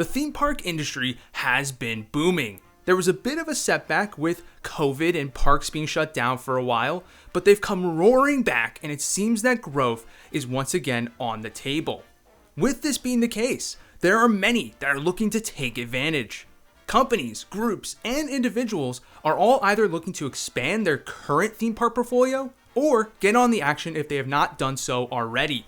The theme park industry has been booming. There was a bit of a setback with COVID and parks being shut down for a while, but they've come roaring back and it seems that growth is once again on the table. With this being the case, there are many that are looking to take advantage. Companies, groups, and individuals are all either looking to expand their current theme park portfolio or get on the action if they have not done so already.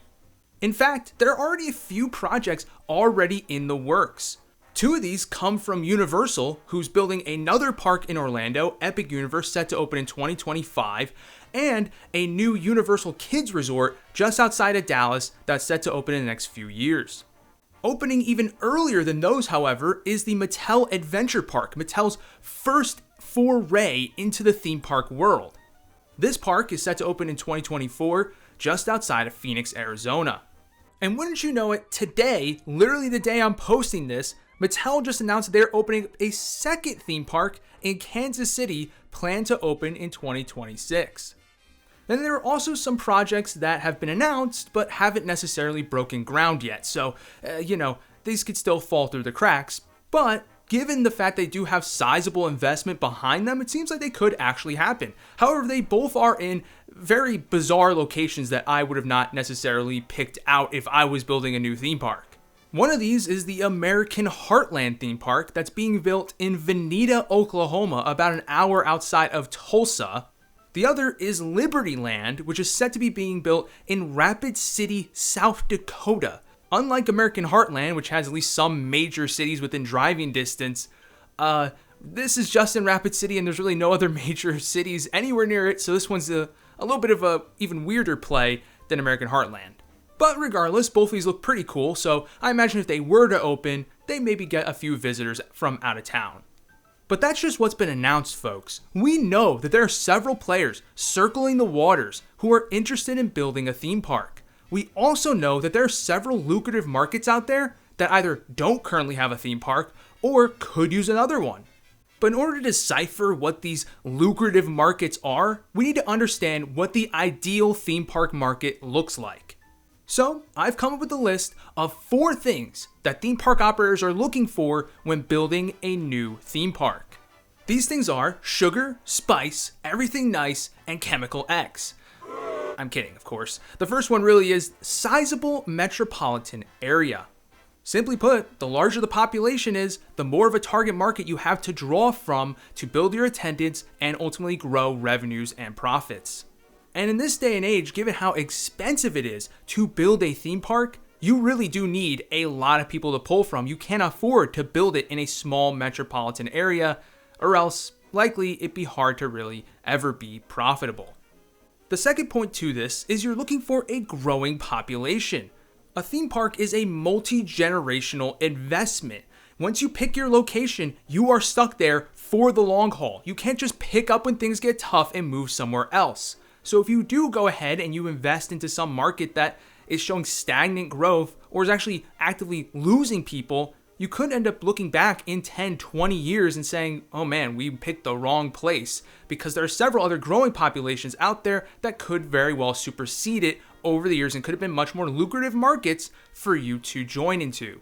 In fact, there are already a few projects already in the works. Two of these come from Universal, who's building another park in Orlando, Epic Universe, set to open in 2025, and a new Universal Kids Resort just outside of Dallas that's set to open in the next few years. Opening even earlier than those, however, is the Mattel Adventure Park, Mattel's first foray into the theme park world. This park is set to open in 2024, just outside of Phoenix, Arizona. And wouldn't you know it, today, literally the day I'm posting this, Mattel just announced they're opening a second theme park in Kansas City, planned to open in 2026. Then there are also some projects that have been announced but haven't necessarily broken ground yet, so, these could still fall through the cracks, but given the fact they do have sizable investment behind them, it seems like they could actually happen. However, they both are in very bizarre locations that I would have not necessarily picked out if I was building a new theme park. One of these is the American Heartland theme park that's being built in Veneta, Oklahoma, about an hour outside of Tulsa. The other is Liberty Land, which is set to be being built in Rapid City, South Dakota. Unlike American Heartland, which has at least some major cities within driving distance, this is just in Rapid City and there's really no other major cities anywhere near it, so this one's a little bit of a even weirder play than American Heartland. But regardless, both of these look pretty cool, so I imagine if they were to open, they maybe get a few visitors from out of town. But that's just what's been announced, folks. We know that there are several players circling the waters who are interested in building a theme park. We also know that there are several lucrative markets out there that either don't currently have a theme park or could use another one. But in order to decipher what these lucrative markets are, we need to understand what the ideal theme park market looks like. So, I've come up with a list of 4 things that theme park operators are looking for when building a new theme park. These things are sugar, spice, everything nice, and chemical X. I'm kidding, of course. The first one really is sizable metropolitan area. Simply put, the larger the population is, the more of a target market you have to draw from to build your attendance and ultimately grow revenues and profits. And in this day and age, given how expensive it is to build a theme park, you really do need a lot of people to pull from. You can't afford to build it in a small metropolitan area, or else likely it'd be hard to really ever be profitable. The second point to this is you're looking for a growing population. A theme park is a multi-generational investment. Once you pick your location, you are stuck there for the long haul. You can't just pick up when things get tough and move somewhere else. So if you do go ahead and you invest into some market that is showing stagnant growth or is actually actively losing people, you could end up looking back in 10, 20 years and saying, oh man, we picked the wrong place, because there are several other growing populations out there that could very well supersede it over the years and could have been much more lucrative markets for you to join into.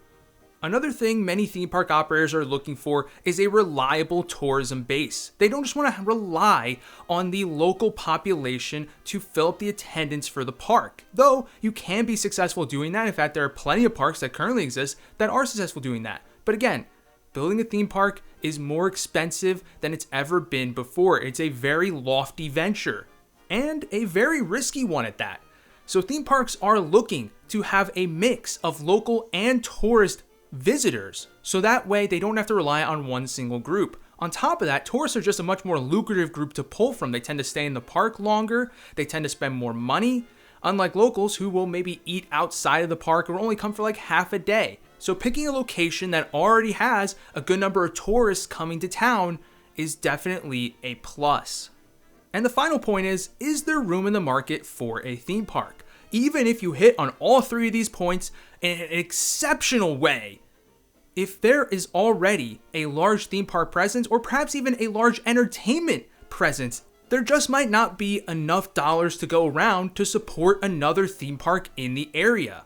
Another thing many theme park operators are looking for is a reliable tourism base. They don't just want to rely on the local population to fill up the attendance for the park. Though you can be successful doing that. In fact, there are plenty of parks that currently exist that are successful doing that. But again, building a theme park is more expensive than it's ever been before. It's a very lofty venture and a very risky one at that. So theme parks are looking to have a mix of local and tourist visitors, so that way they don't have to rely on one single group. On top of that, tourists are just a much more lucrative group to pull from. They tend to stay in the park longer, they tend to spend more money, unlike locals who will maybe eat outside of the park or only come for like half a day. So picking a location that already has a good number of tourists coming to town is definitely a plus. And the final point is there room in the market for a theme park? Even if you hit on all 3 of these points in an exceptional way, if there is already a large theme park presence or perhaps even a large entertainment presence, there just might not be enough dollars to go around to support another theme park in the area.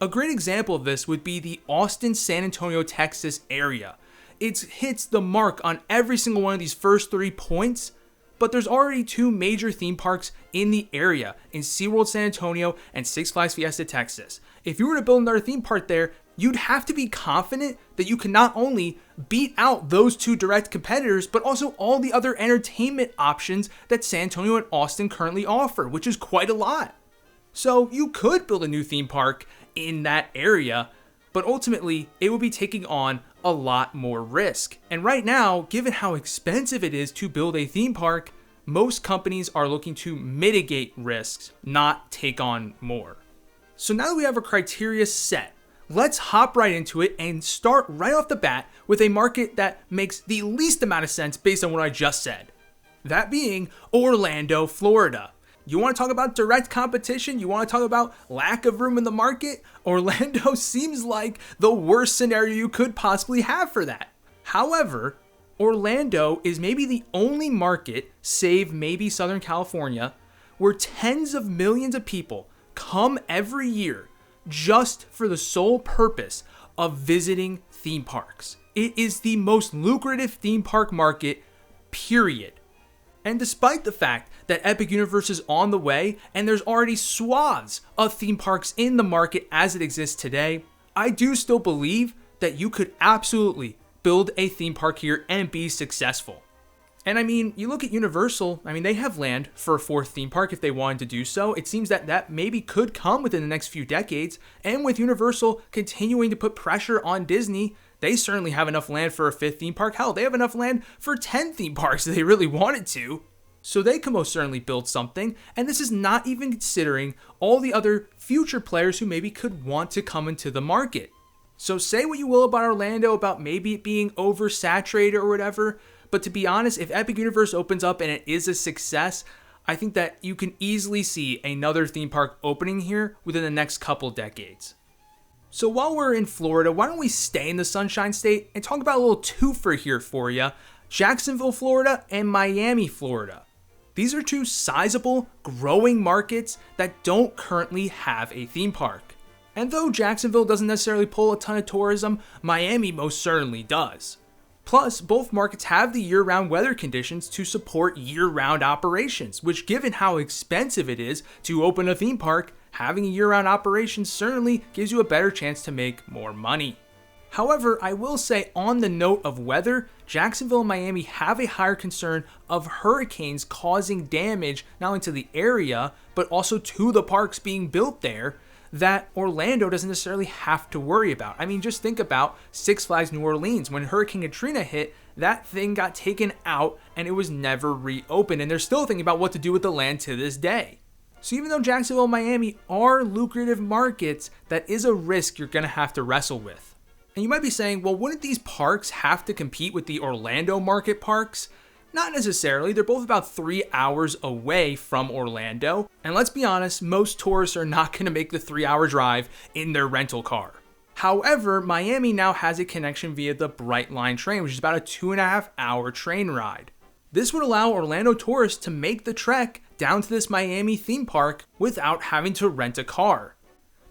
A great example of this would be the Austin, San Antonio, Texas area. It hits the mark on every single one of these first 3 points, but there's already 2 major theme parks in the area, in SeaWorld San Antonio and Six Flags Fiesta Texas. If you were to build another theme park there, you'd have to be confident that you can not only beat out those 2 direct competitors, but also all the other entertainment options that San Antonio and Austin currently offer, which is quite a lot. So you could build a new theme park in that area, but ultimately it would be taking on a lot more risk. And right now, given how expensive it is to build a theme park, most companies are looking to mitigate risks, not take on more. So now that we have our criteria set, let's hop right into it and start right off the bat with a market that makes the least amount of sense based on what I just said. That being Orlando, Florida. You want to talk about direct competition? You want to talk about lack of room in the market? Orlando seems like the worst scenario you could possibly have for that. However, Orlando is maybe the only market, save maybe Southern California, where tens of millions of people come every year just for the sole purpose of visiting theme parks. It is the most lucrative theme park market, period. And despite the fact that Epic Universe is on the way and there's already swaths of theme parks in the market as it exists today, I do still believe that you could absolutely build a theme park here and be successful. And I mean, you look at Universal, they have land for a 4th theme park if they wanted to do so. It seems that that maybe could come within the next few decades. And with Universal continuing to put pressure on Disney, they certainly have enough land for a 5th theme park. Hell, they have enough land for 10 theme parks if they really wanted to. So they can most certainly build something. And this is not even considering all the other future players who maybe could want to come into the market. So say what you will about Orlando, about maybe it being oversaturated or whatever. But to be honest, if Epic Universe opens up and it is a success, I think that you can easily see another theme park opening here within the next couple decades. So while we're in Florida, why don't we stay in the Sunshine State and talk about a little twofer here for you. Jacksonville, Florida and Miami, Florida. These are 2 sizable, growing markets that don't currently have a theme park. And though Jacksonville doesn't necessarily pull a ton of tourism, Miami most certainly does. Plus, both markets have the year-round weather conditions to support year-round operations, which given how expensive it is to open a theme park, having a year-round operation certainly gives you a better chance to make more money. However, I will say on the note of weather, Jacksonville and Miami have a higher concern of hurricanes causing damage not only to the area, but also to the parks being built there, that Orlando doesn't necessarily have to worry about. Just think about Six Flags New Orleans. When Hurricane Katrina hit, that thing got taken out and it was never reopened. And they're still thinking about what to do with the land to this day. So even though Jacksonville and Miami are lucrative markets, that is a risk you're going to have to wrestle with. And you might be saying, well, wouldn't these parks have to compete with the Orlando market parks? Not necessarily. They're both about 3 hours away from Orlando. And let's be honest, most tourists are not going to make the 3-hour drive in their rental car. However, Miami now has a connection via the Bright Line train, which is about a 2.5-hour train ride. This would allow Orlando tourists to make the trek down to this Miami theme park without having to rent a car.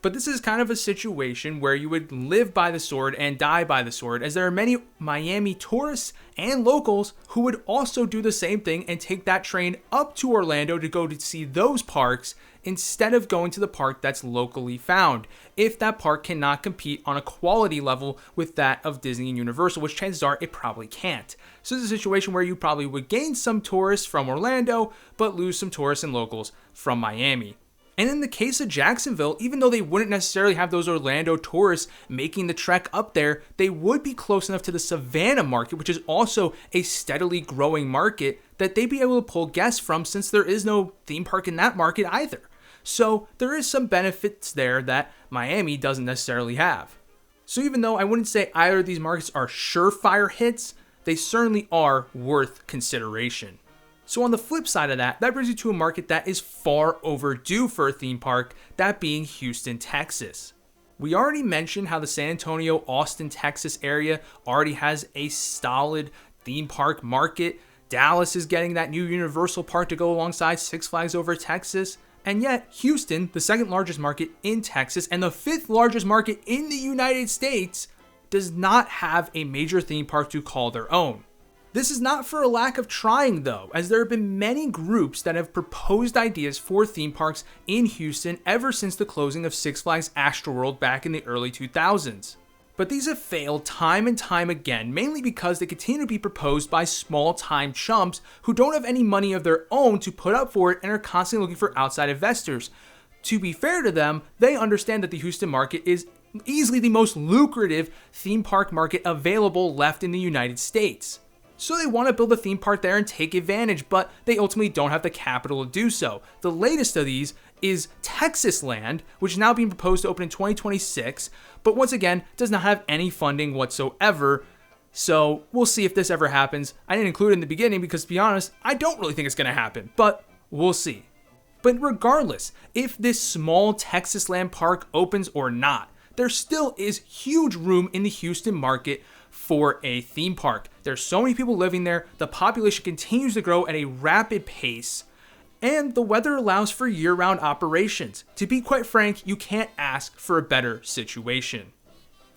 But this is kind of a situation where you would live by the sword and die by the sword, as there are many Miami tourists and locals who would also do the same thing and take that train up to Orlando to go to see those parks instead of going to the park that's locally found, if that park cannot compete on a quality level with that of Disney and Universal, which chances are it probably can't. So this is a situation where you probably would gain some tourists from Orlando, but lose some tourists and locals from Miami. And in the case of Jacksonville, even though they wouldn't necessarily have those Orlando tourists making the trek up there, they would be close enough to the Savannah market, which is also a steadily growing market, that they'd be able to pull guests from, since there is no theme park in that market either. So there is some benefits there that Miami doesn't necessarily have. So even though I wouldn't say either of these markets are surefire hits, they certainly are worth consideration. So on the flip side of that brings you to a market that is far overdue for a theme park, that being Houston, Texas. We already mentioned how the San Antonio, Austin, Texas area already has a solid theme park market. Dallas is getting that new Universal park to go alongside Six Flags over Texas. And yet, Houston, the second largest market in Texas and the fifth largest market in the United States, does not have a major theme park to call their own. This is not for a lack of trying though, as there have been many groups that have proposed ideas for theme parks in Houston ever since the closing of Six Flags Astroworld back in the early 2000s. But these have failed time and time again, mainly because they continue to be proposed by small-time chumps who don't have any money of their own to put up for it and are constantly looking for outside investors. To be fair to them, they understand that the Houston market is easily the most lucrative theme park market available left in the United States. So they want to build a theme park there and take advantage, but they ultimately don't have the capital to do so. The latest of these is Texas Land, which is now being proposed to open in 2026, but once again, does not have any funding whatsoever. So we'll see if this ever happens. I didn't include it in the beginning because, to be honest, I don't really think it's going to happen, but we'll see. But regardless, if this small Texas Land park opens or not, there still is huge room in the Houston market for a theme park. There's so many people living there, the population continues to grow at a rapid pace, and the weather allows for year-round operations. To be quite frank, you can't ask for a better situation.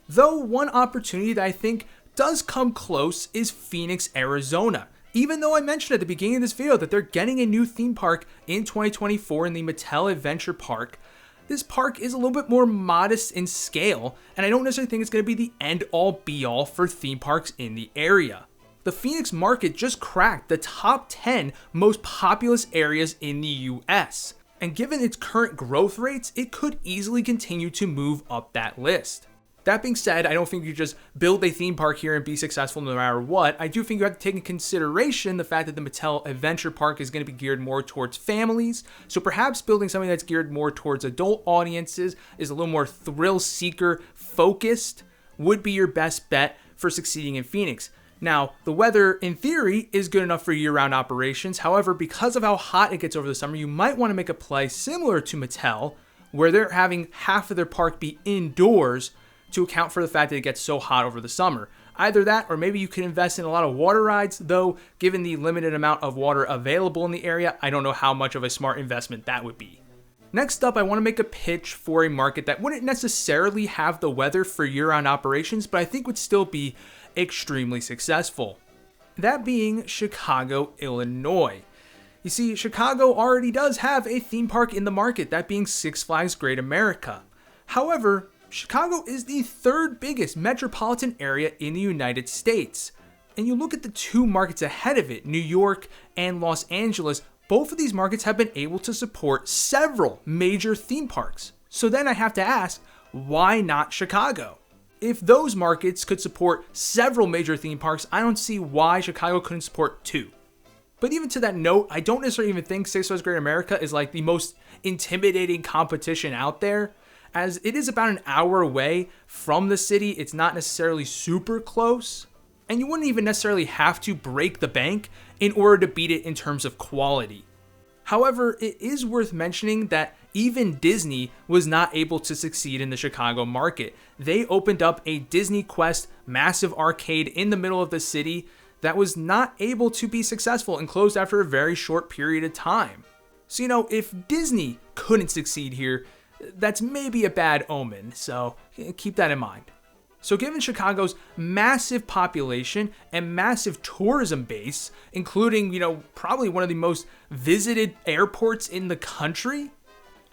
Though one opportunity that I think does come close is Phoenix, Arizona. Even though I mentioned at the beginning of this video that they're getting a new theme park in 2024 in the Mattel Adventure Park, this park is a little bit more modest in scale, and I don't necessarily think it's going to be the end-all be-all for theme parks in the area. The Phoenix market just cracked the top 10 most populous areas in the US, and given its current growth rates, it could easily continue to move up that list. That being said, I don't think you just build a theme park here and be successful no matter what. I do think you have to take into consideration the fact that the Mattel Adventure Park is going to be geared more towards families. So perhaps building something that's geared more towards adult audiences, is a little more thrill seeker focused, would be your best bet for succeeding in Phoenix. Now, the weather, in theory, is good enough for year-round operations. However, because of how hot it gets over the summer, you might want to make a play similar to Mattel, where they're having half of their park be indoors to account for the fact that it gets so hot over the summer. Either that, or maybe you can invest in a lot of water rides, though given the limited amount of water available in the area, I don't know how much of a smart investment that would be. Next up, I want to make a pitch for a market that wouldn't necessarily have the weather for year-round operations, but I think would still be extremely successful. That being Chicago, Illinois. You see, Chicago already does have a theme park in the market, that being Six Flags Great America. However, Chicago is the third biggest metropolitan area in the United States. And you look at the two markets ahead of it, New York and Los Angeles, both of these markets have been able to support several major theme parks. So then I have to ask, why not Chicago? If those markets could support several major theme parks, I don't see why Chicago couldn't support two. But even to that note, I don't necessarily even think Six Flags Great America is like the most intimidating competition out there, as it is about an hour away from the city. It's not necessarily super close, and you wouldn't even necessarily have to break the bank in order to beat it in terms of quality. However, it is worth mentioning that even Disney was not able to succeed in the Chicago market. They opened up a Disney Quest massive arcade in the middle of the city that was not able to be successful and closed after a very short period of time. So, if Disney couldn't succeed here, that's maybe a bad omen, so keep that in mind. So given Chicago's massive population and massive tourism base, including, probably one of the most visited airports in the country,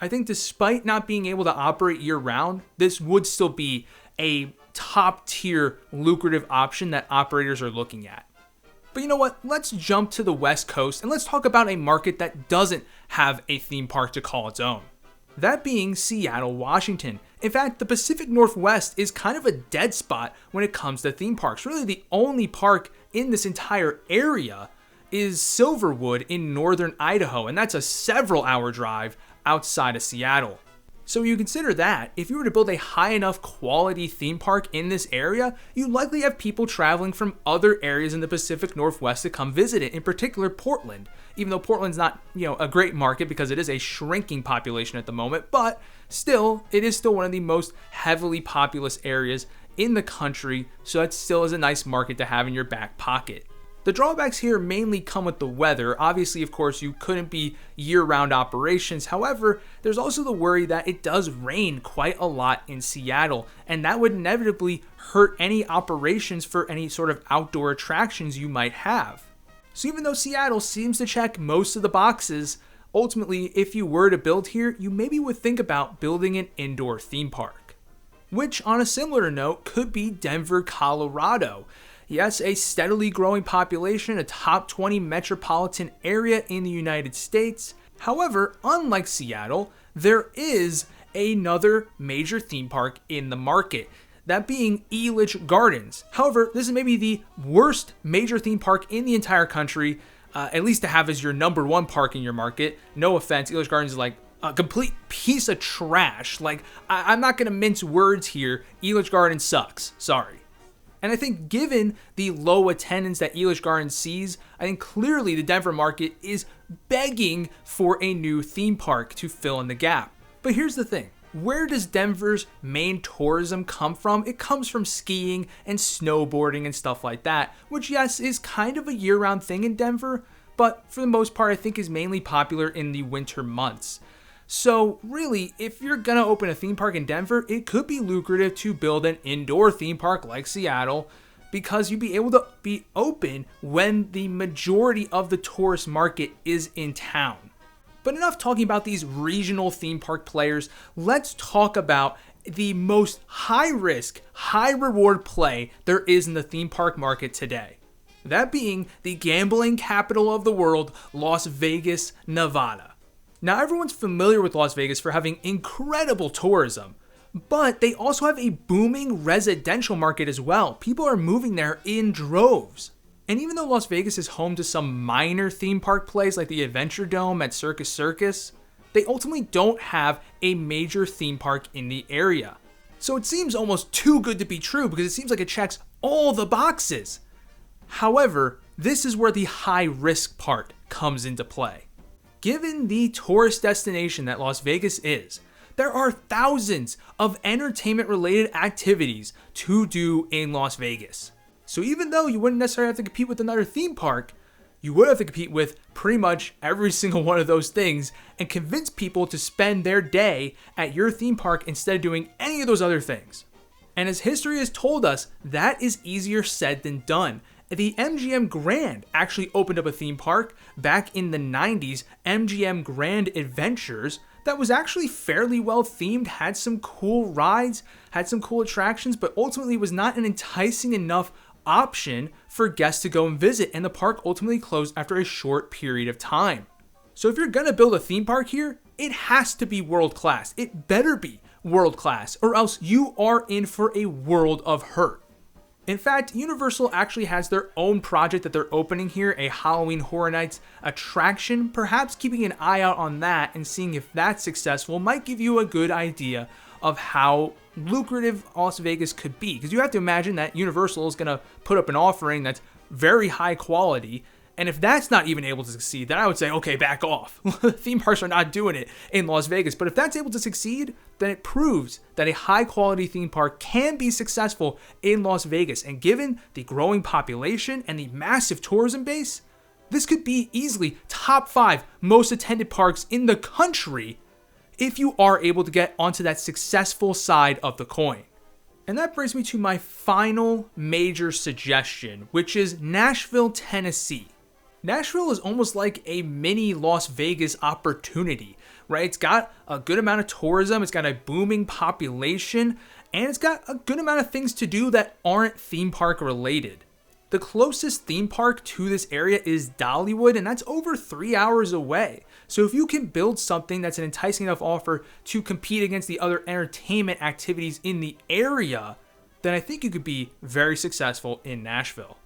I think despite not being able to operate year-round, this would still be a top-tier lucrative option that operators are looking at. But you know what? Let's jump to the West Coast and let's talk about a market that doesn't have a theme park to call its own. That being Seattle, Washington. In fact, the Pacific Northwest is kind of a dead spot when it comes to theme parks. Really, the only park in this entire area is Silverwood in northern Idaho, and that's a several-hour drive outside of Seattle. So you consider that, if you were to build a high enough quality theme park in this area, you'd likely have people traveling from other areas in the Pacific Northwest to come visit it, in particular Portland. Even though Portland's not, a great market because it is a shrinking population at the moment, but still, it is still one of the most heavily populous areas in the country, so that still is a nice market to have in your back pocket. The drawbacks here mainly come with the weather. Obviously, of course, you couldn't be year-round operations. However, there's also the worry that it does rain quite a lot in Seattle, and that would inevitably hurt any operations for any sort of outdoor attractions you might have. So even though Seattle seems to check most of the boxes, ultimately, if you were to build here, you maybe would think about building an indoor theme park. Which, on a similar note, could be Denver, Colorado. Yes, a steadily growing population, a top 20 metropolitan area in the United States. However, unlike Seattle, there is another major theme park in the market, that being Elitch Gardens. However, this is maybe the worst major theme park in the entire country, at least to have as your number one park in your market. No offense, Elitch Gardens is like a complete piece of trash. Like, I'm not going to mince words here. Elitch Gardens sucks. Sorry. And I think given the low attendance that Elitch Gardens sees, I think clearly the Denver market is begging for a new theme park to fill in the gap. But here's the thing. Where does Denver's main tourism come from? It comes from skiing and snowboarding and stuff like that, which yes, is kind of a year-round thing in Denver, but for the most part I think is mainly popular in the winter months. So really, if you're gonna open a theme park in Denver, it could be lucrative to build an indoor theme park like Seattle, because you'd be able to be open when the majority of the tourist market is in town. But enough talking about these regional theme park players, let's talk about the most high-risk, high-reward play there is in the theme park market today. That being the gambling capital of the world, Las Vegas, Nevada. Now, everyone's familiar with Las Vegas for having incredible tourism, but they also have a booming residential market as well. People are moving there in droves. And even though Las Vegas is home to some minor theme park plays like the Adventure Dome at Circus Circus, they ultimately don't have a major theme park in the area. So it seems almost too good to be true because it seems like it checks all the boxes. However, this is where the high risk part comes into play. Given the tourist destination that Las Vegas is, there are thousands of entertainment-related activities to do in Las Vegas. So even though you wouldn't necessarily have to compete with another theme park, you would have to compete with pretty much every single one of those things and convince people to spend their day at your theme park instead of doing any of those other things. And as history has told us, that is easier said than done. The MGM Grand actually opened up a theme park back in the 90s, MGM Grand Adventures, that was actually fairly well themed, had some cool rides, had some cool attractions, but ultimately was not an enticing enough option for guests to go and visit, and the park ultimately closed after a short period of time. So if you're gonna build a theme park here, it has to be world class. It better be world class, or else you are in for a world of hurt. In fact, Universal actually has their own project that they're opening here, a Halloween Horror Nights attraction. Perhaps keeping an eye out on that and seeing if that's successful might give you a good idea of how lucrative Las Vegas could be. Because you have to imagine that Universal is going to put up an offering that's very high quality. And if that's not even able to succeed, then I would say, okay, back off. Theme parks are not doing it in Las Vegas. But if that's able to succeed, then it proves that a high quality theme park can be successful in Las Vegas. And given the growing population and the massive tourism base, this could be easily top 5 most attended parks in the country if you are able to get onto that successful side of the coin. And that brings me to my final major suggestion, which is Nashville, Tennessee. Nashville is almost like a mini Las Vegas opportunity, right? It's got a good amount of tourism, it's got a booming population, and it's got a good amount of things to do that aren't theme park related. The closest theme park to this area is Dollywood, and that's over 3 hours away. So if you can build something that's an enticing enough offer to compete against the other entertainment activities in the area, then I think you could be very successful in Nashville.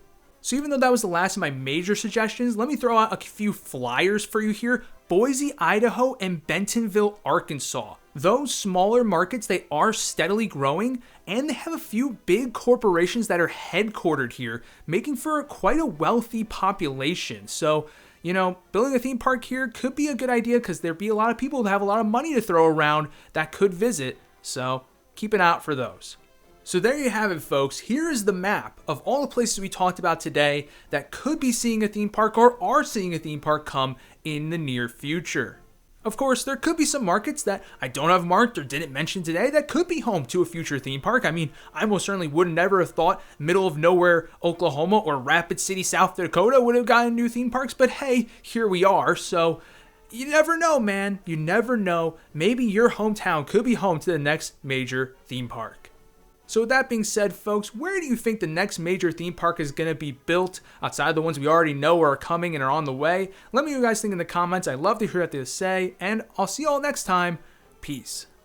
So even though that was the last of my major suggestions, let me throw out a few flyers for you here. Boise, Idaho, and Bentonville, Arkansas. Those smaller markets, they are steadily growing, and they have a few big corporations that are headquartered here, making for quite a wealthy population. So, building a theme park here could be a good idea because there'd be a lot of people that have a lot of money to throw around that could visit. So keep an eye out for those. So there you have it, folks. Here is the map of all the places we talked about today that could be seeing a theme park or are seeing a theme park come in the near future. Of course, there could be some markets that I don't have marked or didn't mention today that could be home to a future theme park. I mean, I most certainly would never have thought middle of nowhere Oklahoma or Rapid City, South Dakota would have gotten new theme parks, but hey, here we are. So you never know, man. You never know. Maybe your hometown could be home to the next major theme park. So with that being said, folks, where do you think the next major theme park is going to be built outside the ones we already know are coming and are on the way? Let me know what you guys think in the comments. I'd love to hear what they have to say, and I'll see you all next time. Peace.